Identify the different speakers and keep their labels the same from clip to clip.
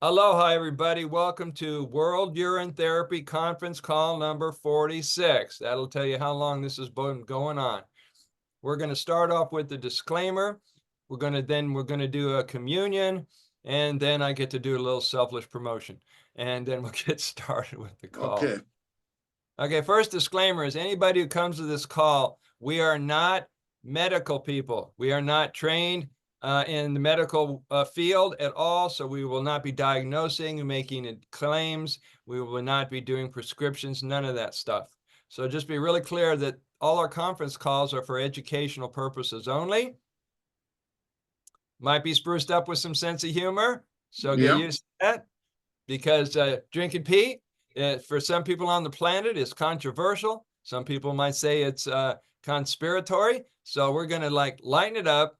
Speaker 1: Aloha, everybody. Welcome to World Urine Therapy Conference Call number 46. That'll tell you how long this has been going on. We're going to start off with the disclaimer. We're going to do a communion, and then I get to do a little selfless promotion. And then we'll get started with the call. Okay, first disclaimer is anybody who comes to this call, we are not medical people. We are not trained in the medical field at all, so we will not be diagnosing and making claims. We will not be doing prescriptions, none of that stuff. So just be really clear that all our conference calls are for educational purposes only. Might be spruced up with some sense of humor, so get used to that, because drinking pee, for some people on the planet, is controversial. Some people might say it's conspiratory. So we're going to lighten it up.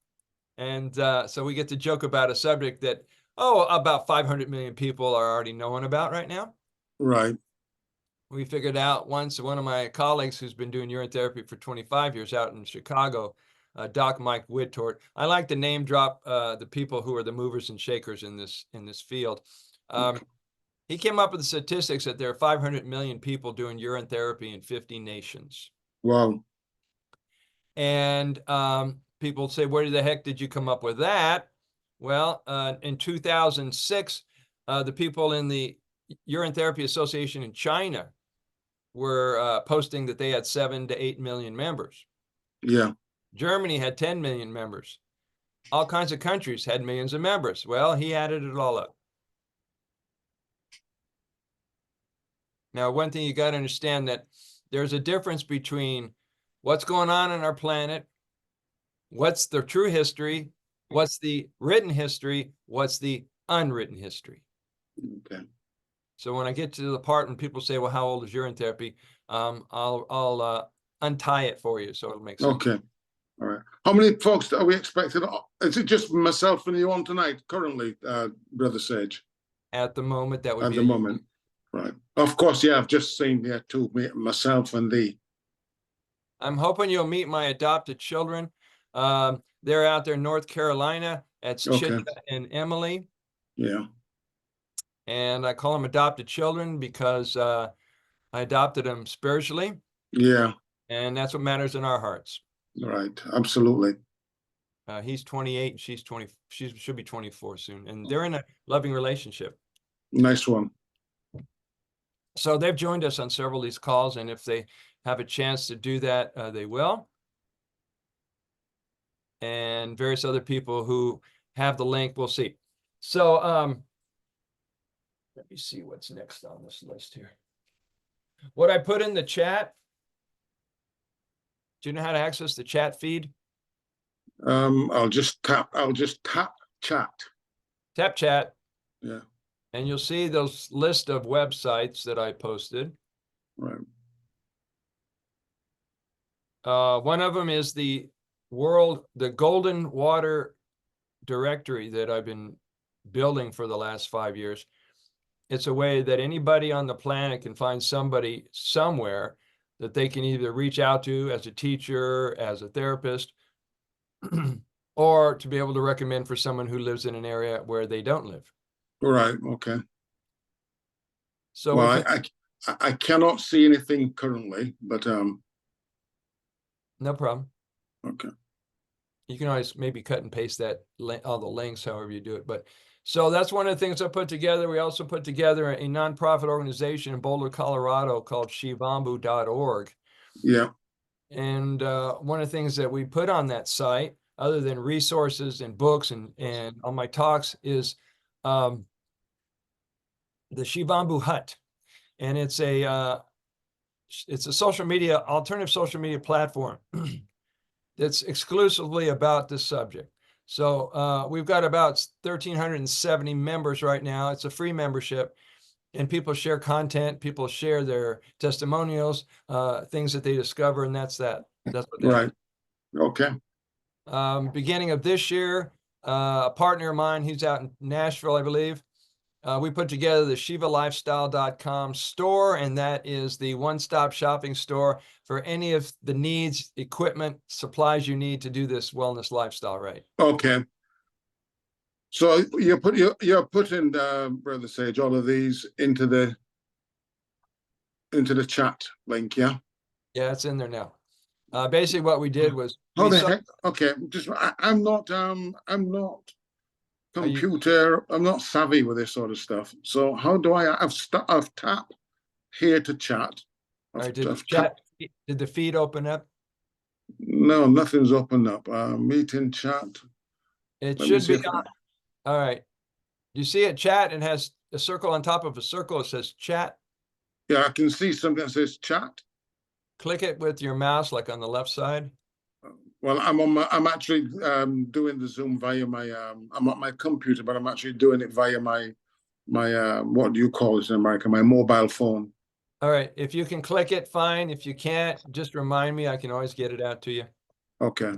Speaker 1: And so we get to joke about a subject that, about 500 million people are already knowing about right now.
Speaker 2: Right.
Speaker 1: We figured out once, one of my colleagues who's been doing urine therapy for 25 years out in Chicago, Doc Mike Whittort. I like to name drop the people who are the movers and shakers in this field. He came up with the statistics that there are 500 million people doing urine therapy in 50 nations.
Speaker 2: Wow.
Speaker 1: And people say, where the heck did you come up with that? Well, in 2006, the people in the Urine Therapy Association in China were posting that they had 7 to 8 million members.
Speaker 2: Yeah.
Speaker 1: Germany had 10 million members. All kinds of countries had millions of members. Well, he added it all up. Now, one thing you got to understand, that there's a difference between what's going on our planet, what's the true history, what's the written history, what's the unwritten history.
Speaker 2: Okay.
Speaker 1: So when I get to the part when people say, well, how old is urine therapy? I'll untie it for you so it'll make sense.
Speaker 2: Okay. All right. How many folks are we expecting? Is it just myself and you on tonight currently, Brother Sage?
Speaker 1: At the moment, that would be
Speaker 2: at the moment. Right. Of course, yeah, I've just seen two, myself and thee.
Speaker 1: I'm hoping you'll meet my adopted children. They're out there in North Carolina. That's Chita and Emily.
Speaker 2: Yeah.
Speaker 1: And I call them adopted children because I adopted them spiritually.
Speaker 2: Yeah.
Speaker 1: And that's what matters in our hearts.
Speaker 2: Right. Absolutely.
Speaker 1: He's 28 and she's 20. She should be 24 soon. And they're in a loving relationship.
Speaker 2: Nice one.
Speaker 1: So they've joined us on several of these calls. And if they have a chance to do that, they will. And various other people who have the link, we'll see. So let me see what's next on this list here. What I put in the chat, do you know how to access the chat feed?
Speaker 2: I'll just tap chat.
Speaker 1: Tap chat.
Speaker 2: Yeah.
Speaker 1: And you'll see those list of websites that I posted.
Speaker 2: Right.
Speaker 1: One of them is the Golden Water Directory that I've been building for the last 5 years. It's a way that anybody on the planet can find somebody somewhere that they can either reach out to as a teacher, as a therapist, or to be able to recommend for someone who lives in an area where they don't live.
Speaker 2: Right. Okay.
Speaker 1: So
Speaker 2: well, I cannot see anything currently, but
Speaker 1: no problem.
Speaker 2: Okay.
Speaker 1: You can always maybe cut and paste that all the links, however you do it. But so that's one of the things I put together. We also put together a nonprofit organization in Boulder, Colorado called shivambu.org.
Speaker 2: Yeah.
Speaker 1: And one of the things that we put on that site, other than resources and books and on my talks, is the Shivambu Hut. And it's a alternative social media platform that's exclusively about this subject. So we've got about 1,370 members right now. It's a free membership, and people share content. People share their testimonials, things that they discover, and that's what that
Speaker 2: right
Speaker 1: is.
Speaker 2: Okay.
Speaker 1: Beginning of this year, a partner of mine, he's out in Nashville, I believe. We put together the shivalifestyle.com store, and that is the one-stop shopping store for any of the needs, equipment, supplies you need to do this wellness lifestyle right.
Speaker 2: Okay. So you're putting Brother Sage all of these into the chat link, yeah?
Speaker 1: Yeah, it's in there now. Basically what we did was
Speaker 2: How
Speaker 1: we
Speaker 2: the
Speaker 1: saw,
Speaker 2: heck? Okay, I'm not
Speaker 1: are you,
Speaker 2: I'm not savvy with this sort of stuff. So how do I've tapped here to chat.
Speaker 1: all
Speaker 2: I've,
Speaker 1: right, did the
Speaker 2: I've tapped.
Speaker 1: did the feed open up?
Speaker 2: No, nothing's opened up. Meeting chat.
Speaker 1: It
Speaker 2: Let me
Speaker 1: should
Speaker 2: see
Speaker 1: be
Speaker 2: if
Speaker 1: on. All right. You see it chat and has a circle on top of a circle. It says chat.
Speaker 2: yeah, I can see something that says chat.
Speaker 1: Click it with your mouse, like on the left side.
Speaker 2: Well, I'm actually doing the Zoom via my I'm at my computer, but I'm actually doing it via my what do you call it in America? My mobile phone.
Speaker 1: All right. If you can click it, fine. If you can't, just remind me. I can always get it out to you.
Speaker 2: Okay.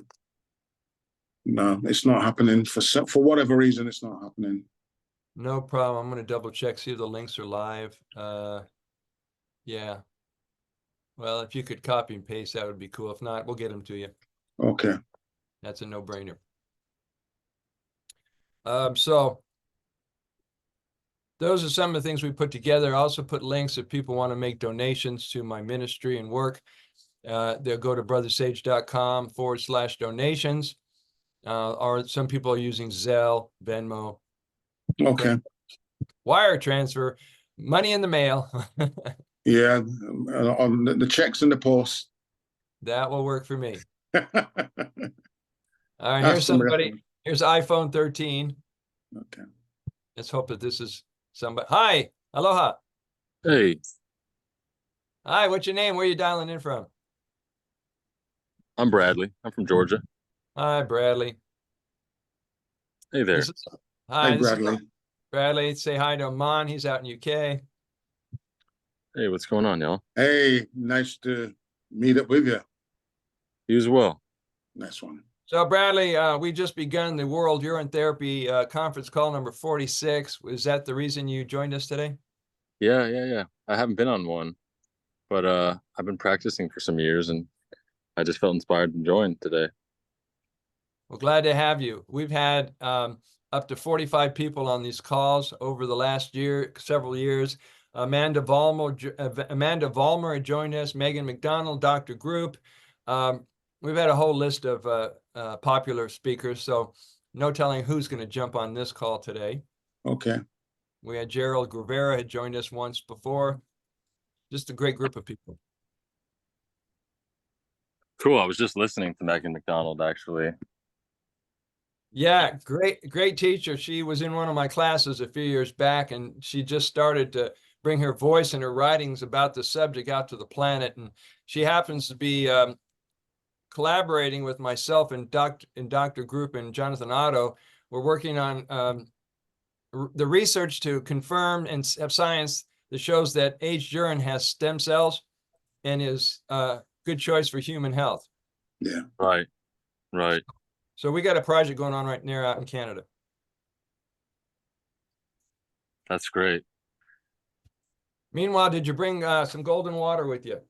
Speaker 2: No, it's not happening for whatever reason. It's not happening.
Speaker 1: No problem. I'm going to double check, see if the links are live. Yeah. Well, if you could copy and paste, that would be cool. If not, we'll get them to you.
Speaker 2: Okay.
Speaker 1: That's a no-brainer. So those are some of the things we put together. I also put links if people want to make donations to my ministry and work. They'll go to brothersage.com/donations. Or some people are using Zelle, Venmo,
Speaker 2: Okay.
Speaker 1: wire transfer, money in the mail.
Speaker 2: Yeah, on the checks in the post.
Speaker 1: That will work for me.
Speaker 2: That's
Speaker 1: All right, here's
Speaker 2: the
Speaker 1: somebody.
Speaker 2: method.
Speaker 1: Here's iPhone 13.
Speaker 2: Okay.
Speaker 1: Let's hope that this is somebody. Hi, aloha.
Speaker 3: Hey,
Speaker 1: Hi, what's your name? Where are you dialing in from?
Speaker 3: I'm Bradley. I'm from Georgia.
Speaker 1: Hi, Bradley.
Speaker 3: Hey there.
Speaker 1: This is, hi,
Speaker 2: Hey,
Speaker 1: this is
Speaker 2: Bradley.
Speaker 1: Bradley. Say hi to Amon. He's out in UK.
Speaker 3: Hey, what's going on, y'all?
Speaker 2: Hey, nice to meet up with you.
Speaker 3: You as well.
Speaker 2: Nice one.
Speaker 1: So, Bradley, we just begun the World Urine Therapy conference call number 46. Is that the reason you joined us today?
Speaker 3: Yeah. I haven't been on one, but I've been practicing for some years and I just felt inspired to join today.
Speaker 1: Well, glad to have you. We've had up to 45 people on these calls over the last year, several years. Amanda Vollmer joined us, Megan McDonald, Dr. Group. We've had a whole list of popular speakers, so no telling who's going to jump on this call today.
Speaker 2: Okay.
Speaker 1: We had Gerald Guevara had joined us once before. Just a great group of people.
Speaker 3: Cool. I was just listening to Megan McDonald, actually.
Speaker 1: Yeah, great teacher. She was in one of my classes a few years back, and she just started to bring her voice and her writings about the subject out to the planet. And she happens to be collaborating with myself and Dr. Group and Jonathan Otto. We're working on the research to confirm and have science that shows that aged urine has stem cells and is a good choice for human health.
Speaker 2: Yeah.
Speaker 3: Right.
Speaker 1: So we got a project going on right now out in Canada.
Speaker 3: That's great.
Speaker 1: Meanwhile, did you bring some golden water with you?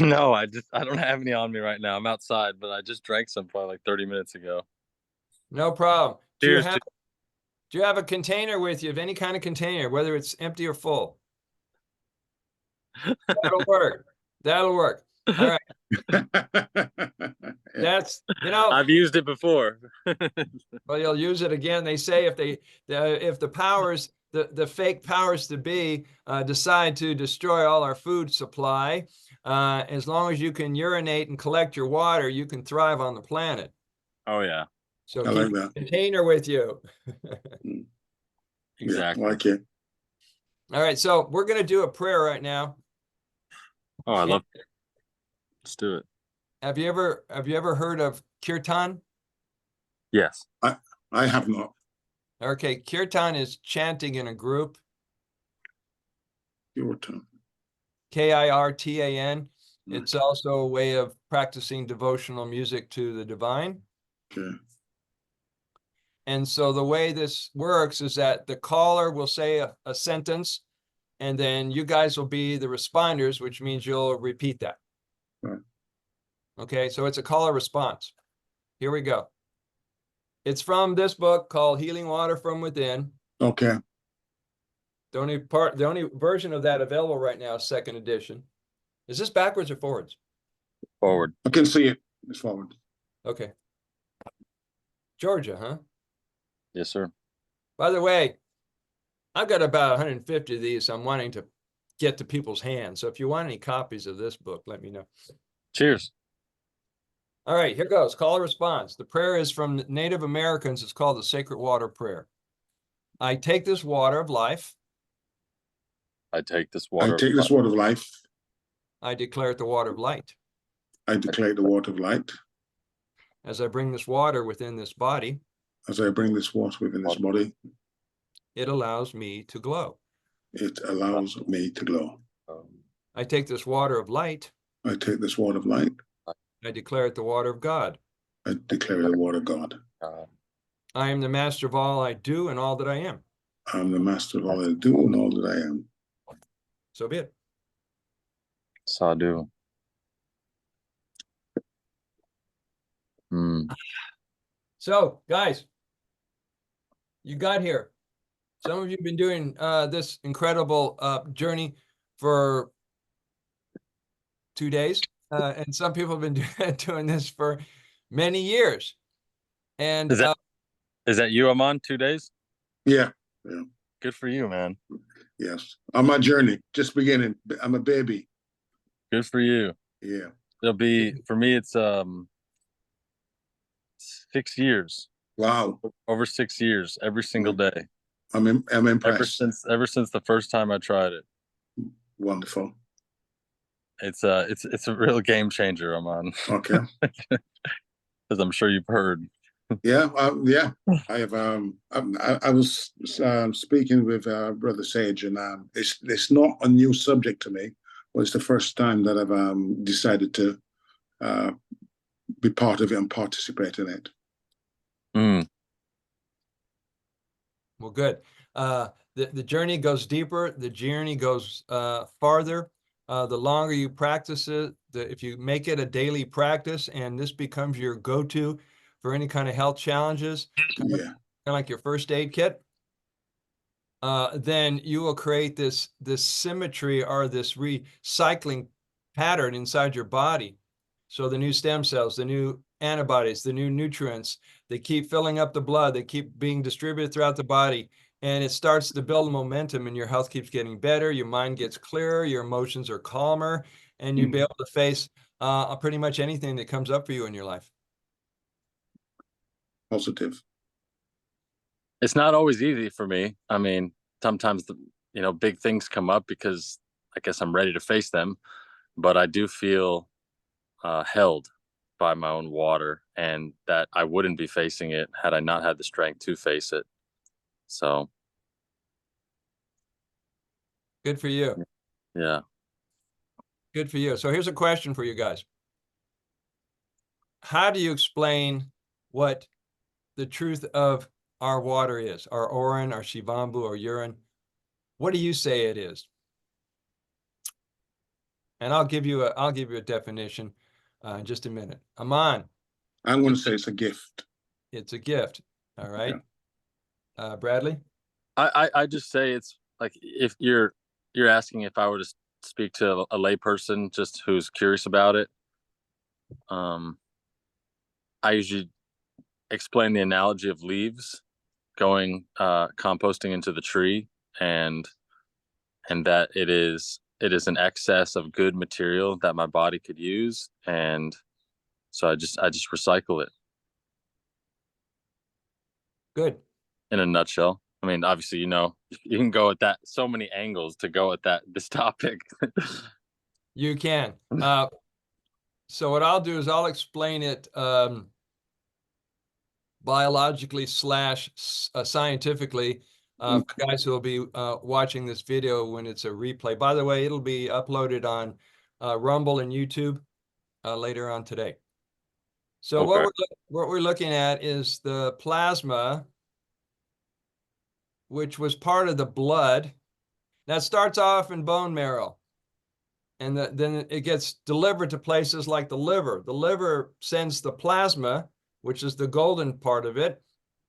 Speaker 3: No, I don't have any on me right now. I'm outside, but I just drank some probably like 30 minutes ago.
Speaker 1: No problem.
Speaker 3: Cheers.
Speaker 1: Do you have a container with you of any kind of container, whether it's empty or full? That'll work. All right. That's,
Speaker 3: I've used it before.
Speaker 1: well, you'll use it again. They say if the powers, the fake powers to be decide to destroy all our food supply, as long as you can urinate and collect your water, you can thrive on the planet.
Speaker 3: Oh yeah.
Speaker 1: So
Speaker 2: I
Speaker 1: keep
Speaker 2: like that.
Speaker 1: a container with you.
Speaker 3: Exactly.
Speaker 2: Yeah, I like it.
Speaker 1: All right, so we're going to do a prayer right now.
Speaker 3: Oh, I love it. Let's do it.
Speaker 1: Have you ever heard of kirtan?
Speaker 3: Yes.
Speaker 2: I have not.
Speaker 1: Okay, kirtan is chanting in a group.
Speaker 2: Your turn.
Speaker 1: Kirtan. It's also a way of practicing devotional music to the divine.
Speaker 2: Okay.
Speaker 1: And so the way this works is that the caller will say a sentence, and then you guys will be the responders, which means you'll repeat that.
Speaker 2: Right.
Speaker 1: Okay, so it's a caller response. Here we go. It's from this book called Healing Water from Within.
Speaker 2: Okay.
Speaker 1: The only version of that available right now is second edition. Is this backwards or forwards?
Speaker 3: Forward.
Speaker 2: I can see it. It's forward.
Speaker 1: Okay. Georgia, huh?
Speaker 3: Yes, sir.
Speaker 1: By the way, I've got about 150 of these I'm wanting to get to people's hands. So if you want any copies of this book, let me know.
Speaker 3: Cheers.
Speaker 1: All right, here goes. Call and response. The prayer is from Native Americans. It's called the Sacred Water Prayer. I take this water of life.
Speaker 3: I take this
Speaker 2: I
Speaker 3: water.
Speaker 2: take this water of life.
Speaker 1: I declare it the water of light.
Speaker 2: I declare the water of light.
Speaker 1: As I bring this water within this body,
Speaker 2: As I bring this water within this body,
Speaker 1: it allows me to glow.
Speaker 2: it allows me to glow.
Speaker 1: I take this water of light.
Speaker 2: I take this water of light.
Speaker 1: I declare it the water of God.
Speaker 2: I declare the water of God.
Speaker 1: I am the master of all I do and all that I am.
Speaker 2: I am the master of all I do and all that I am.
Speaker 1: So be it.
Speaker 3: Sadhu.
Speaker 1: So, guys, you got here. Some of you have been doing this incredible journey for 2 days, and some people have been doing this for many years. And
Speaker 3: Is that you, Aman? 2 days?
Speaker 2: Yeah.
Speaker 3: Good for you, man.
Speaker 2: Yes. On my journey, just beginning. I'm a baby.
Speaker 3: Good for you.
Speaker 2: Yeah.
Speaker 3: It'll be, for me, it's 6 years.
Speaker 2: Wow.
Speaker 3: Over 6 years, every single day.
Speaker 2: I'm impressed.
Speaker 3: Ever since the first time I tried it.
Speaker 2: Wonderful.
Speaker 3: It's a real game changer, Aman.
Speaker 2: Okay.
Speaker 3: As I'm sure you've heard.
Speaker 2: Yeah. I have. I was speaking with Brother Sage, and it's not a new subject to me. But it's the first time that I've decided to be part of it and participate in it.
Speaker 1: Well, good. The journey goes deeper. The journey goes farther. The longer you practice it, if you make it a daily practice, and this becomes your go-to for any kind of health challenges, kind of like your first aid kit, then you will create this symmetry or this recycling pattern inside your body. So the new stem cells, the new antibodies, the new nutrients, they keep filling up the blood, they keep being distributed throughout the body, and it starts to build momentum, and your health keeps getting better, your mind gets clearer, your emotions are calmer, and you'll be able to face pretty much anything that comes up for you in your life.
Speaker 2: Positive.
Speaker 3: It's not always easy for me. I mean, sometimes big things come up because I guess I'm ready to face them, but I do feel held by my own water, and that I wouldn't be facing it had I not had the strength to face it. So
Speaker 1: good for you.
Speaker 3: Yeah.
Speaker 1: Good for you. So here's a question for you guys. How do you explain what the truth of our water is, our Urine, our Shivambu, our urine? What do you say it is? And I'll give you a definition in just a minute. Aman.
Speaker 2: I'm going to say it's a gift.
Speaker 1: It's a gift. All right. Yeah. Bradley?
Speaker 3: I just say it's like, if you're asking if I were to speak to a lay person just who's curious about it, I usually explain the analogy of leaves going composting into the tree, and that it is an excess of good material that my body could use, and so I just recycle it.
Speaker 1: Good.
Speaker 3: In a nutshell. I mean, obviously, you can go at that so many angles to go at this topic.
Speaker 1: You can. So what I'll do is I'll explain it biologically / scientifically for guys who will be watching this video when it's a replay. By the way, it'll be uploaded on Rumble and YouTube later on today. So
Speaker 3: okay.
Speaker 1: what we're looking at is the plasma, which was part of the blood. That starts off in bone marrow, and then it gets delivered to places like the liver. The liver sends the plasma, which is the golden part of it,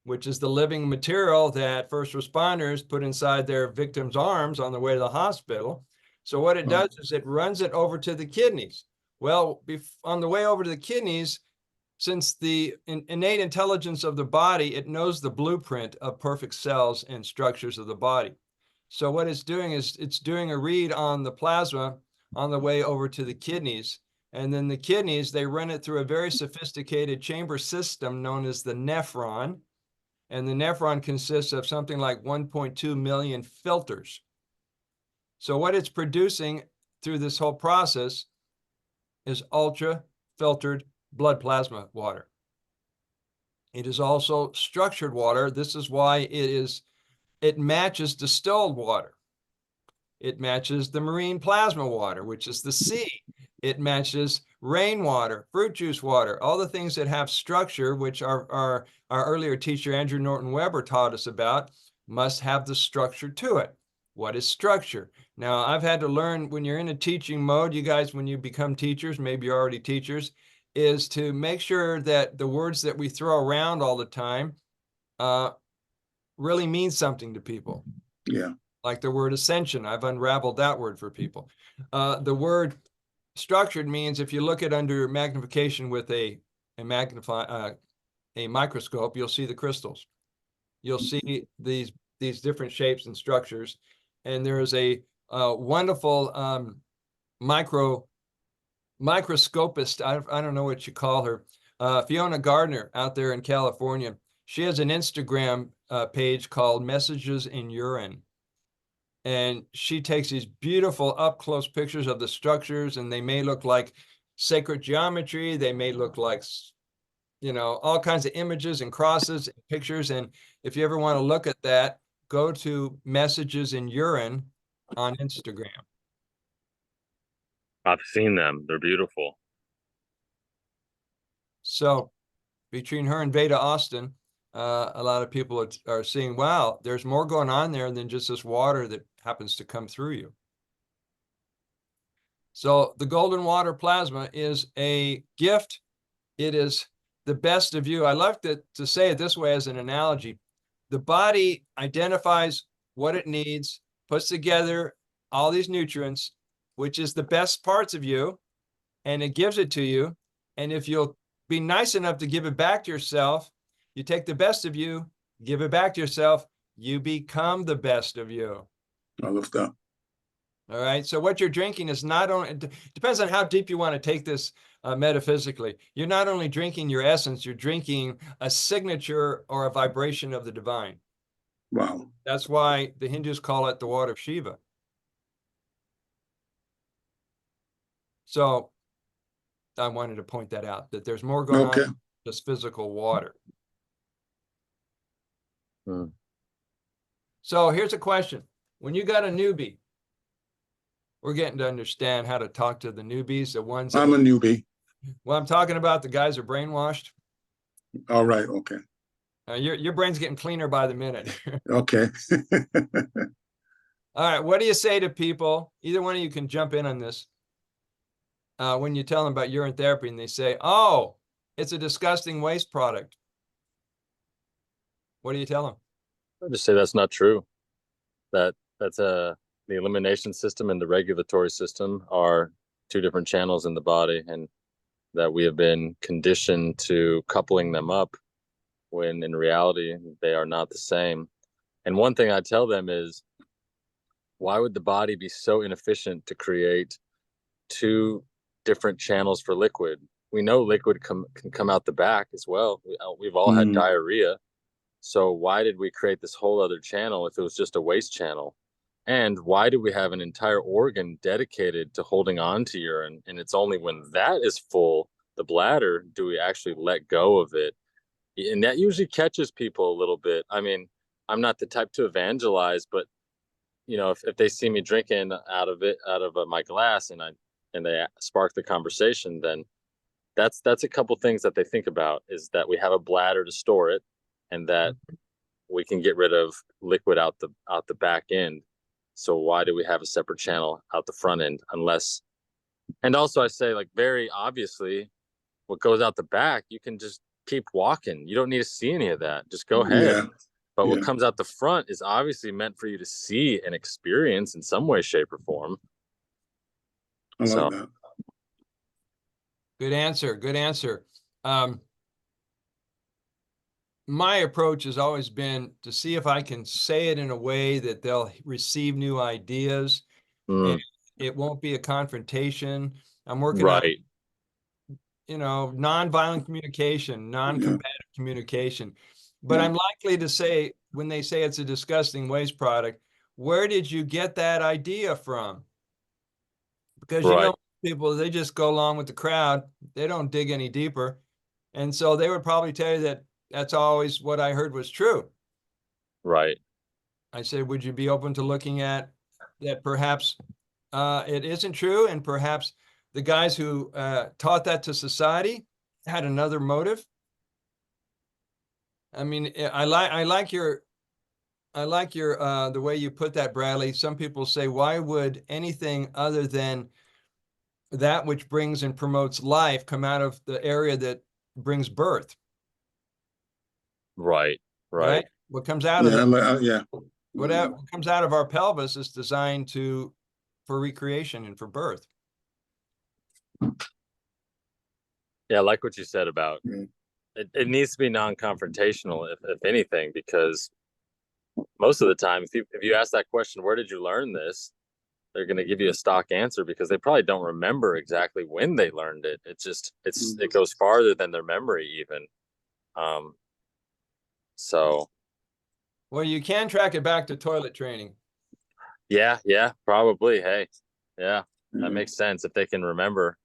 Speaker 1: which is the living material that first responders put inside their victims' arms on the way to the hospital. So what it does is it runs it over to the kidneys. Well, on the way over to the kidneys, since the innate intelligence of the body, it knows the blueprint of perfect cells and structures of the body. So what it's doing is it's doing a read on the plasma on the way over to the kidneys. And then the kidneys, they run it through a very sophisticated chamber system known as the nephron. And the nephron consists of something like 1.2 million filters. So what it's producing through this whole process is ultra filtered blood plasma water. It is also structured water. This is why it matches distilled water. It matches the marine plasma water, which is the sea. It matches rainwater, fruit juice water, all the things that have structure, which our earlier teacher, Andrew Norton Weber, taught us about, must have the structure to it. What is structure? Now, I've had to learn when you're in a teaching mode, you guys, when you become teachers, maybe you're already teachers, is to make sure that the words that we throw around all the time really mean something to people.
Speaker 2: Yeah.
Speaker 1: Like the word ascension. I've unraveled that word for people. The word structured means if you look at under magnification with a microscope, you'll see the crystals. You'll see these different shapes and structures. And there is a wonderful microscopist, I don't know what you call her, Fiona Gardner out there in California. She has an Instagram page called Messages in Urine. And she takes these beautiful up-close pictures of the structures, and they may look like sacred geometry. They may look like, all kinds of images and crosses and pictures. And if you ever want to look at that, go to Messages in Urine on Instagram.
Speaker 3: I've seen them. They're beautiful.
Speaker 1: So between her and Veda Austin, a lot of people are seeing, wow, there's more going on there than just this water that happens to come through you. So the golden water plasma is a gift. It is the best of you. I love to say it this way as an analogy. The body identifies what it needs, puts together all these nutrients, which is the best parts of you, and it gives it to you. And if you'll be nice enough to give it back to yourself, you take the best of you, give it back to yourself, you become the best of you.
Speaker 2: I love that.
Speaker 1: All right. So what you're drinking is not only, it depends on how deep you want to take this metaphysically. You're not only drinking your essence, you're drinking a signature or a vibration of the divine.
Speaker 2: Wow.
Speaker 1: That's why the Hindus call it the water of Shiva. So I wanted to point that out, that there's more going on than just physical water. So here's a question. When you got a newbie, we're getting to understand how to talk to the newbies, the ones
Speaker 2: I'm a newbie.
Speaker 1: Well, I'm talking about the guys who are brainwashed.
Speaker 2: All right. Okay.
Speaker 1: Your brain's getting cleaner by the minute.
Speaker 2: Okay.
Speaker 1: All right. What do you say to people? Either one of you can jump in on this. When you tell them about urine therapy and they say, oh, it's a disgusting waste product. What do you tell them?
Speaker 3: I just say that's not true. That's the elimination system and the regulatory system are two different channels in the body, and that we have been conditioned to coupling them up when in reality they are not the same. And one thing I tell them is, why would the body be so inefficient to create two different channels for liquid? We know liquid can come out the back as well. We've all had diarrhea. So why did we create this whole other channel if it was just a waste channel? And why do we have an entire organ dedicated to holding on to urine? And it's only when that is full, the bladder, do we actually let go of it? And that usually catches people a little bit. I mean, I'm not the type to evangelize, but if they see me drinking out of my glass and they spark the conversation, then that's a couple things that they think about, is that we have a bladder to store it, and that we can get rid of liquid out the back end. So why do we have a separate channel out the front end? And also I say, like, very obviously, what goes out the back, you can just keep walking. You don't need to see any of that. Just go ahead.
Speaker 2: Yeah.
Speaker 3: But what
Speaker 2: Yeah.
Speaker 3: comes out the front is obviously meant for you to see and experience in some way, shape, or form.
Speaker 2: I
Speaker 3: So-
Speaker 2: like that.
Speaker 1: Good answer. Good answer. My approach has always been to see if I can say it in a way that they'll receive new ideas.
Speaker 3: Mm,
Speaker 1: And it won't be a confrontation. I'm working on,
Speaker 3: right.
Speaker 1: nonviolent communication, non-combative communication. But
Speaker 2: Yeah.
Speaker 1: I'm likely to say, when they say it's a disgusting waste product, where did you get that idea from? Because,
Speaker 3: Right.
Speaker 1: people, they just go along with the crowd. They don't dig any deeper. And so they would probably tell you that that's always what I heard was true.
Speaker 3: Right.
Speaker 1: I said, would you be open to looking at that perhaps it isn't true, and perhaps the guys who taught that to society had another motive? I mean, I like your the way you put that, Bradley. Some people say, why would anything other than that which brings and promotes life come out of the area that brings birth?
Speaker 3: Right. Right.
Speaker 1: Right? What comes out of
Speaker 2: Yeah.
Speaker 1: that?
Speaker 2: Yeah.
Speaker 1: What comes out of our pelvis is designed for recreation and for birth.
Speaker 3: Yeah, I like what you said about
Speaker 2: Yeah.
Speaker 3: it needs to be non-confrontational, if anything, because most of the time, if you ask that question, where did you learn this? They're going to give you a stock answer because they probably don't remember exactly when they learned it. It goes farther than their memory even. So
Speaker 1: Well, you can track it back to toilet training.
Speaker 3: yeah, probably. Hey, yeah,
Speaker 2: Yeah.
Speaker 3: that makes sense if they can remember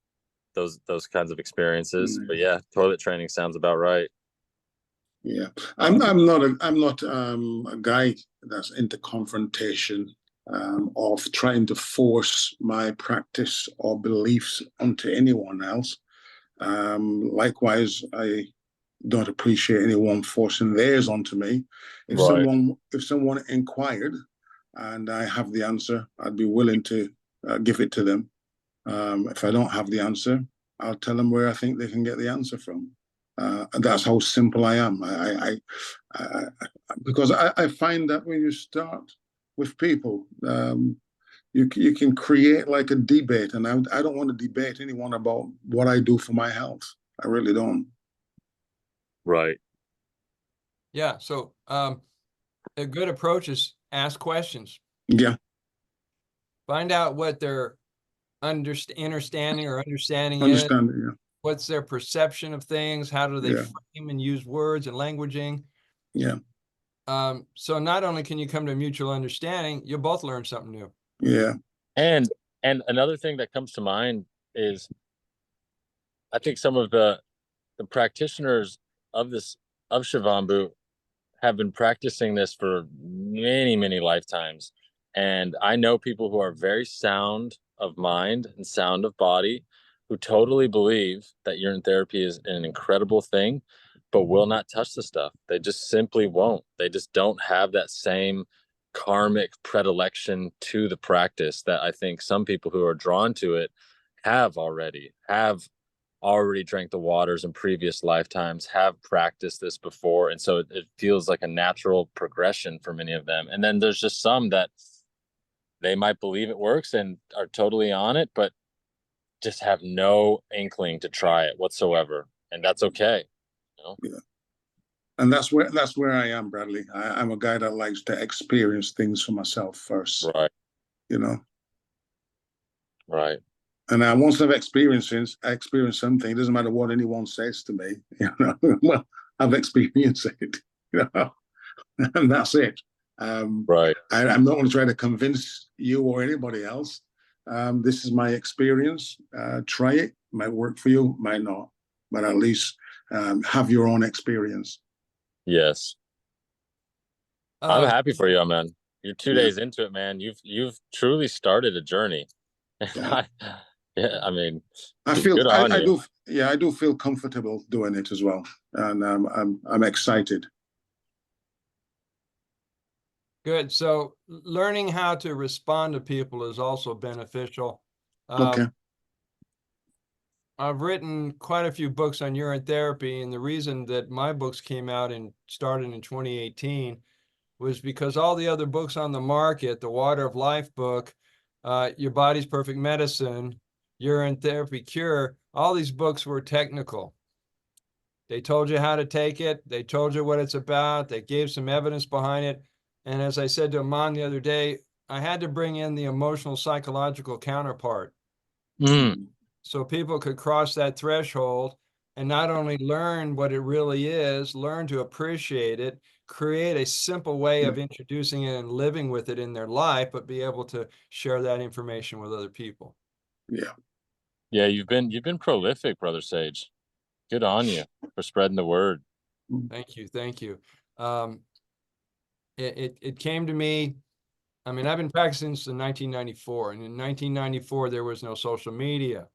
Speaker 3: those kinds of experiences.
Speaker 2: Mm.
Speaker 3: But yeah, toilet training sounds about right.
Speaker 2: Yeah, I'm not a guy that's into confrontation, of trying to force my practice or beliefs onto anyone else. Likewise, I don't appreciate anyone forcing theirs onto me. If
Speaker 3: Right.
Speaker 2: someone inquired and I have the answer, I'd be willing to give it to them. If I don't have the answer, I'll tell them where I think they can get the answer from. And that's how simple I am. Because I find that when you start with people, you can create like a debate, and I don't want to debate anyone about what I do for my health. I really don't.
Speaker 3: Right.
Speaker 1: Yeah. So a good approach is ask questions.
Speaker 2: Yeah.
Speaker 1: Find out what their understanding is.
Speaker 2: Understand it. Yeah.
Speaker 1: What's their perception of things? How do they
Speaker 2: Yeah.
Speaker 1: frame and use words and languaging?
Speaker 2: Yeah.
Speaker 1: So not only can you come to a mutual understanding, you'll both learn something new.
Speaker 2: Yeah.
Speaker 3: And another thing that comes to mind is I think some of the practitioners of Shivambu have been practicing this for many, many lifetimes. And I know people who are very sound of mind and sound of body who totally believe that urine therapy is an incredible thing, but will not touch the stuff. They just simply won't. They just don't have that same karmic predilection to the practice that I think some people who are drawn to it have already drank the waters in previous lifetimes, have practiced this before. And so it feels like a natural progression for many of them. And then there's just some that they might believe it works and are totally on it, but just have no inkling to try it whatsoever. And that's okay.
Speaker 2: Yeah. And that's where I am, Bradley. I'm a guy that likes to experience things for myself first.
Speaker 3: Right. Right.
Speaker 2: And once I've experienced something, it doesn't matter what anyone says to me, well, I've experienced it, and that's it.
Speaker 3: Right.
Speaker 2: I'm not going to try to convince you or anybody else. This is my experience. Try it. Might work for you, might not, but at least have your own experience.
Speaker 3: Yes. I'm happy for you, man. You're 2 days into it, man. You've truly started a journey.
Speaker 2: Yeah.
Speaker 3: I mean,
Speaker 2: I do feel comfortable doing it as well, and I'm excited.
Speaker 1: Good. So learning how to respond to people is also beneficial.
Speaker 2: Okay.
Speaker 1: I've written quite a few books on urine therapy, and the reason that my books came out and started in 2018 was because all the other books on the market, the Water of Life book, Your Body's Perfect Medicine, Urine Therapy Cure, all these books were technical. They told you how to take it. They told you what it's about. They gave some evidence behind it. And as I said to Amon the other day, I had to bring in the emotional psychological counterpart.
Speaker 3: Mm.
Speaker 1: So people could cross that threshold and not only learn what it really is, learn to appreciate it, create a simple way of introducing it and living with it in their life, but be able to share that information with other people.
Speaker 2: Yeah.
Speaker 3: Yeah, you've been prolific, Brother Sage. Good on you for spreading the word.
Speaker 1: Thank you. Thank you. It came to me. I mean, I've been practicing since 1994, and in 1994, there was no social media,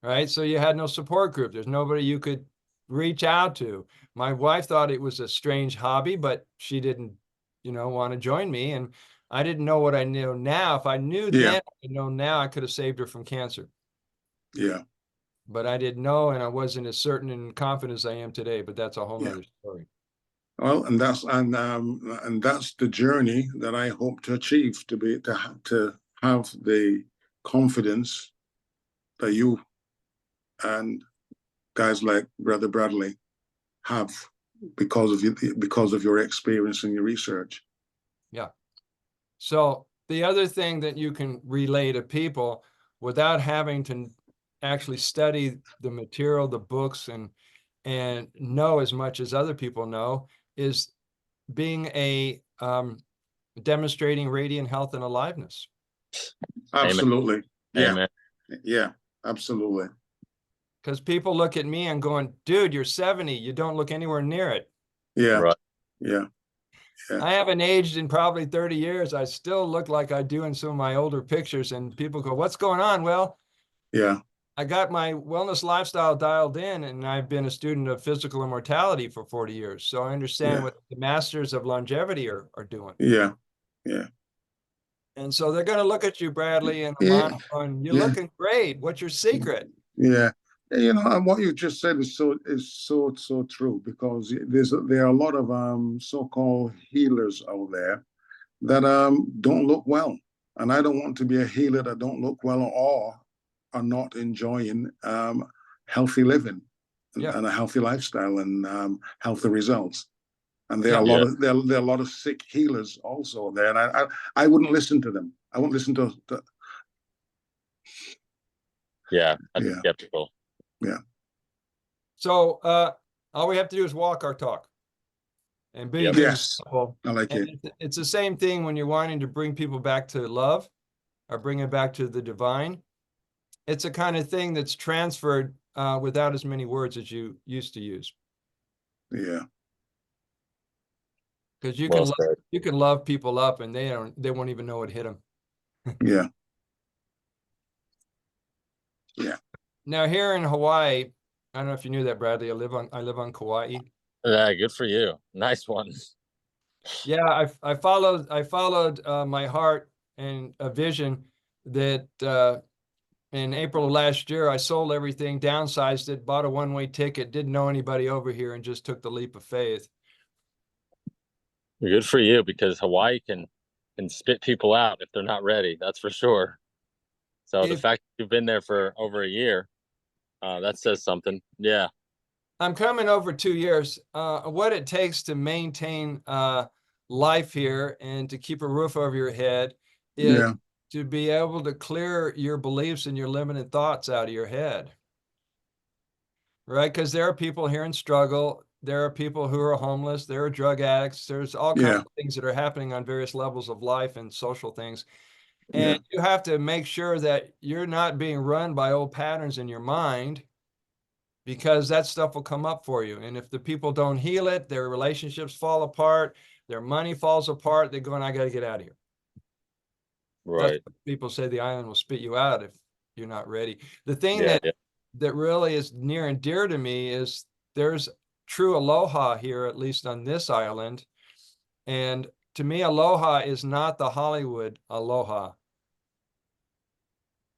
Speaker 1: right? So you had no support group. There's nobody you could reach out to. My wife thought it was a strange hobby, but she didn't, want to join me. And I didn't know what I know now. If I knew then, I know now, I could have saved her from cancer.
Speaker 2: Yeah.
Speaker 1: But I didn't know, and I wasn't as certain and confident as I am today. But that's a whole nother story.
Speaker 2: Well, and that's the journey that I hope to achieve, to have the confidence that you and guys like Brother Bradley have because of your experience and your research.
Speaker 1: Yeah. So the other thing that you can relay to people without having to actually study the material, the books, and know as much as other people know is being a demonstrating radiant health and aliveness.
Speaker 2: Absolutely. Yeah.
Speaker 3: Amen.
Speaker 2: Yeah, absolutely.
Speaker 1: Because people look at me and going, dude, you're 70. You don't look anywhere near it.
Speaker 2: Yeah.
Speaker 3: Right.
Speaker 2: Yeah.
Speaker 1: I haven't aged in probably 30 years. I still look like I do in some of my older pictures. And people go, what's going on? Well,
Speaker 2: Yeah.
Speaker 1: I got my wellness lifestyle dialed in, and I've been a student of physical immortality for 40 years. So I understand what the masters of longevity are doing.
Speaker 2: Yeah. Yeah.
Speaker 1: And so they're going to look at you, Bradley, and
Speaker 2: Yeah.
Speaker 1: Amon, you're looking great. What's your secret?
Speaker 2: Yeah. And what you just said is so true, because there are a lot of so-called healers out there that don't look well. And I don't want to be a healer that don't look well or are not enjoying healthy living and a healthy lifestyle and healthy results. And there are a lot of there are a lot of sick healers also there, and I wouldn't listen to them. I wouldn't listen to.
Speaker 3: Yeah, I'd be skeptical.
Speaker 2: Yeah.
Speaker 1: So all we have to do is walk our talk and be
Speaker 2: simple. I like it.
Speaker 1: It's the same thing when you're wanting to bring people back to love or bring it back to the divine. It's a kind of thing that's transferred without as many words as you used to use.
Speaker 2: Yeah.
Speaker 1: Because you can love people up and they won't even know it hit them.
Speaker 2: Yeah. Yeah.
Speaker 1: Now here in Hawaii, I don't know if you knew that, Bradley. I live on Kawaii.
Speaker 3: Yeah, good for you. Nice one.
Speaker 1: Yeah, I followed my heart and a vision that in April of last year, I sold everything, downsized it, bought a one-way ticket, didn't know anybody over here, and just took the leap of faith.
Speaker 3: Good for you, because Hawaii can spit people out if they're not ready. That's for sure. So the fact that you've been there for over a year, that says something. Yeah.
Speaker 1: I'm coming over 2 years. What it takes to maintain life here and to keep a roof over your head is to be able to clear your beliefs and your limited thoughts out of your head. Right? Because there are people here in struggle. There are people who are homeless. There are drug addicts. There's all kinds of things that are happening on various levels of life and social things. And you have to make sure that you're not being run by old patterns in your mind, because that stuff will come up for you. And if the people don't heal it, their relationships fall apart, their money falls apart, they're going, I got to get out of here.
Speaker 3: Right.
Speaker 1: People say the island will spit you out if you're not ready. The thing that really is near and dear to me is there's true aloha here, at least on this island. And to me, aloha is not the Hollywood aloha.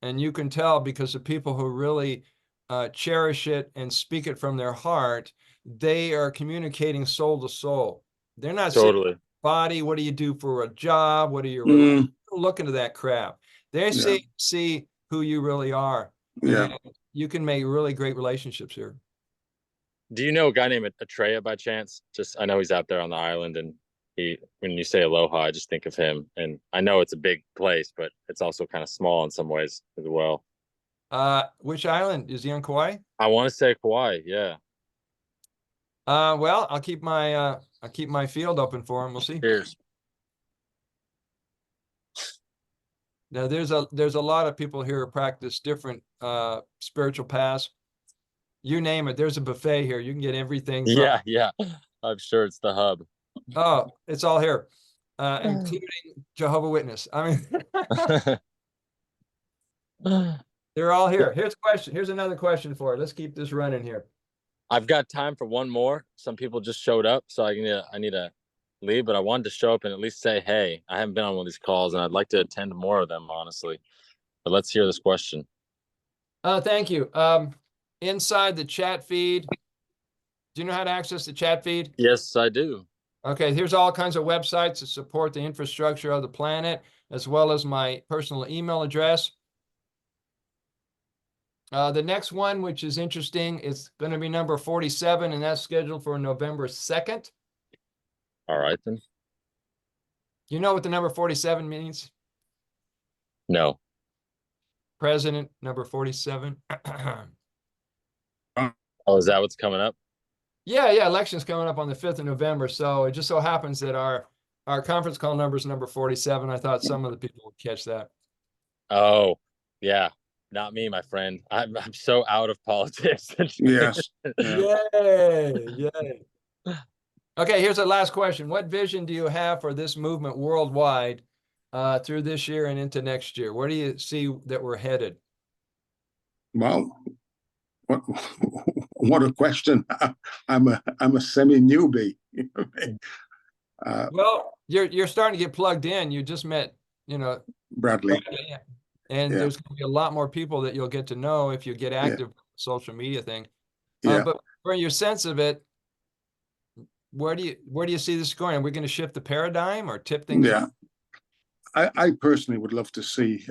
Speaker 1: And you can tell because the people who really cherish it and speak it from their heart, they are communicating soul to soul. They're not saying,
Speaker 3: Totally.
Speaker 1: body, what do you do for a job? What are your
Speaker 2: Mm,
Speaker 1: look into that crap. They
Speaker 2: yeah,
Speaker 1: see who you really are.
Speaker 2: yeah.
Speaker 1: And you can make really great relationships here.
Speaker 3: Do you know a guy named Atreya by chance? Just I know he's out there on the island, and when you say aloha, I just think of him. And I know it's a big place, but it's also kind of small in some ways as well.
Speaker 1: Which island? Is he on Kauai?
Speaker 3: I want to say Kawaii. Yeah.
Speaker 1: Well, I'll keep my field open for him. We'll see.
Speaker 3: Cheers.
Speaker 1: Now there's a lot of people here who practice different spiritual paths. You name it, there's a buffet here. You can get everything from,
Speaker 3: Yeah, yeah. I'm sure it's the hub.
Speaker 1: oh, it's all here, including Jehovah's Witness. I mean, they're all here. Here's a question. Here's another question for it. Let's keep this running here.
Speaker 3: I've got time for one more. Some people just showed up, so I need to leave, but I wanted to show up and at least say, hey, I haven't been on one of these calls and I'd like to attend more of them, honestly. But let's hear this question.
Speaker 1: Thank you. Inside the chat feed, do you know how to access the chat feed?
Speaker 3: Yes, I do.
Speaker 1: Okay, here's all kinds of websites that support the infrastructure of the planet, as well as my personal email address. The next one, which is interesting, is going to be number 47, and that's scheduled for November 2nd.
Speaker 3: All right, then.
Speaker 1: You know what the number 47 means?
Speaker 3: No.
Speaker 1: President, number 47.
Speaker 3: Oh, is that what's coming up?
Speaker 1: Yeah, election's coming up on the 5th of November. So it just so happens that our conference call number is number 47. I thought some of the people would catch that.
Speaker 3: Oh, yeah. Not me, my friend. I'm so out of politics.
Speaker 2: Yes. Yeah.
Speaker 1: Yay. Okay, here's the last question. What vision do you have for this movement worldwide through this year and into next year? Where do you see that we're headed?
Speaker 2: Well, what a question. I'm a semi newbie.
Speaker 1: Well, you're starting to get plugged in. You just met,
Speaker 2: Bradley.
Speaker 1: and
Speaker 2: Yeah.
Speaker 1: there's going to be a lot more people that you'll get to know if you get active with the social media thing.
Speaker 2: Yeah.
Speaker 1: But for your sense of it, where do you see this going? Are we going to shift the paradigm or tip things
Speaker 2: Yeah.
Speaker 1: up?
Speaker 2: I personally would love to see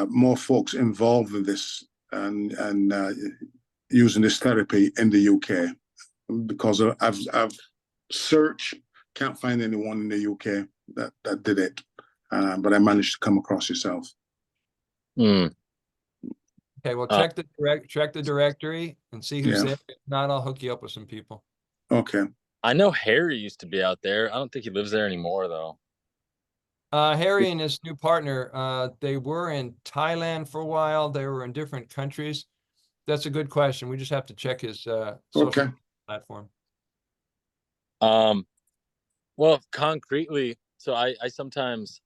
Speaker 2: more folks involved in this and using this therapy in the UK, because I've searched, can't find anyone in the UK that did it, but I managed to come across yourself.
Speaker 3: Mm.
Speaker 1: Okay, well, check the directory and see who's there. If not, I'll hook you up with some people.
Speaker 2: Okay.
Speaker 3: I know Harry used to be out there. I don't think he lives there anymore, though.
Speaker 1: Harry and his new partner, they were in Thailand for a while. They were in different countries. That's a good question. We just have to check his social platform.
Speaker 3: Well, concretely, so I sometimes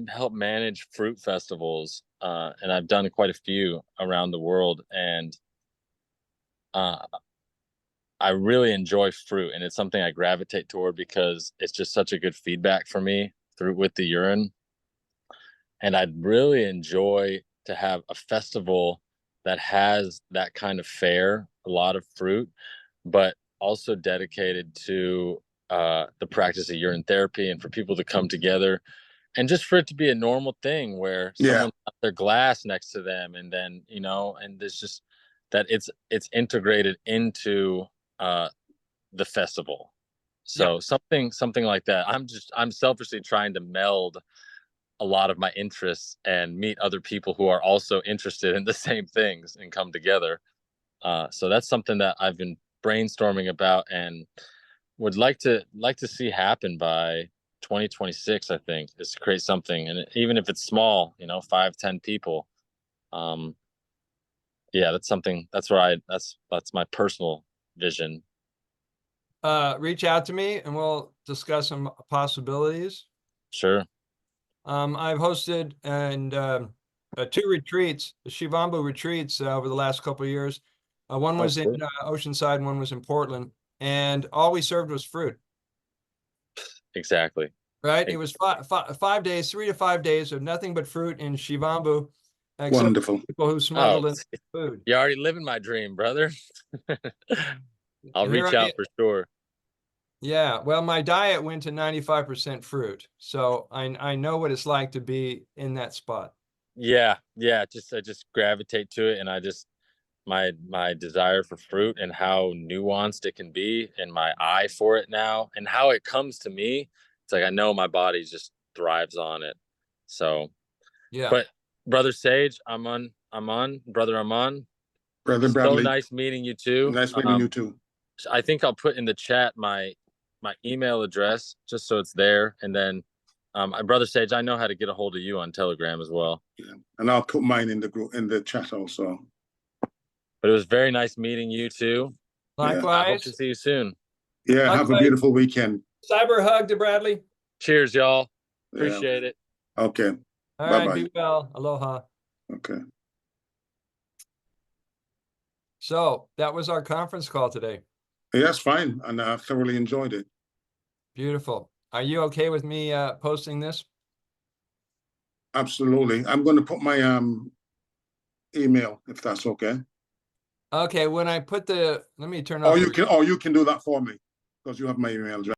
Speaker 3: help manage fruit festivals, and I've done quite a few around the world, and I really enjoy fruit, and it's something I gravitate toward because it's just such a good feedback for me with the urine. And I'd really enjoy to have a festival that has that kind of fare, a lot of fruit, but also dedicated to the practice of urine therapy, and for people to come together, and just for it to be a normal thing where someone got their glass next to them, and then and there's just that it's integrated into the festival. So something like that. I'm selfishly trying to meld a lot of my interests and meet other people who are also interested in the same things and come together. So that's something that I've been brainstorming about and would like to see happen by 2026. I think is to create something, and even if it's small, 5-10 people. Yeah, that's something. That's my personal vision.
Speaker 1: Reach out to me and we'll discuss some possibilities.
Speaker 3: Sure.
Speaker 1: I've hosted and 2 retreats, the Shivambu retreats, over the last couple of years. One was in Oceanside, and one was in Portland, and all we served was fruit.
Speaker 3: Exactly.
Speaker 1: right? It was 5 days, 3 to 5 days of nothing but fruit in Shivambu, except
Speaker 2: Wonderful.
Speaker 1: people who smuggled in food.
Speaker 3: You're already living my dream, brother. I'll
Speaker 1: Here
Speaker 3: reach
Speaker 1: I
Speaker 3: out
Speaker 1: am.
Speaker 3: for sure.
Speaker 1: Yeah, well, my diet went to 95% fruit, so I know what it's like to be in that spot.
Speaker 3: Yeah, I just gravitate to it, and I just my desire for fruit and how nuanced it can be, and my eye for it now, and how it comes to me. It's like I know my body just thrives on it. So,
Speaker 1: Yeah.
Speaker 3: but brother Sage, brother Aman.
Speaker 2: Brother
Speaker 3: So
Speaker 2: Bradley,
Speaker 3: nice meeting you too.
Speaker 2: nice meeting you too.
Speaker 3: I think I'll put in the chat my email address just so it's there, and then brother Sage, I know how to get a hold of you on Telegram as well.
Speaker 2: Yeah. And I'll put mine in the group, in the chat also.
Speaker 3: But it was very nice meeting you too.
Speaker 1: Likewise.
Speaker 3: I hope to see you soon.
Speaker 2: Yeah,
Speaker 1: Likewise.
Speaker 2: have a beautiful weekend.
Speaker 1: Cyber hug to Bradley.
Speaker 3: Cheers, y'all.
Speaker 2: Yeah.
Speaker 3: Appreciate it.
Speaker 2: Okay.
Speaker 1: All
Speaker 2: Bye-bye.
Speaker 1: right, be well. Aloha.
Speaker 2: Okay.
Speaker 1: So that was our conference call today.
Speaker 2: Yes, fine. And I thoroughly enjoyed it.
Speaker 1: Beautiful. Are you okay with me posting this?
Speaker 2: Absolutely. I'm going to put my email, if that's okay.
Speaker 1: Okay, when I put let me turn off.
Speaker 2: Or you can do that for me, because you have my email address.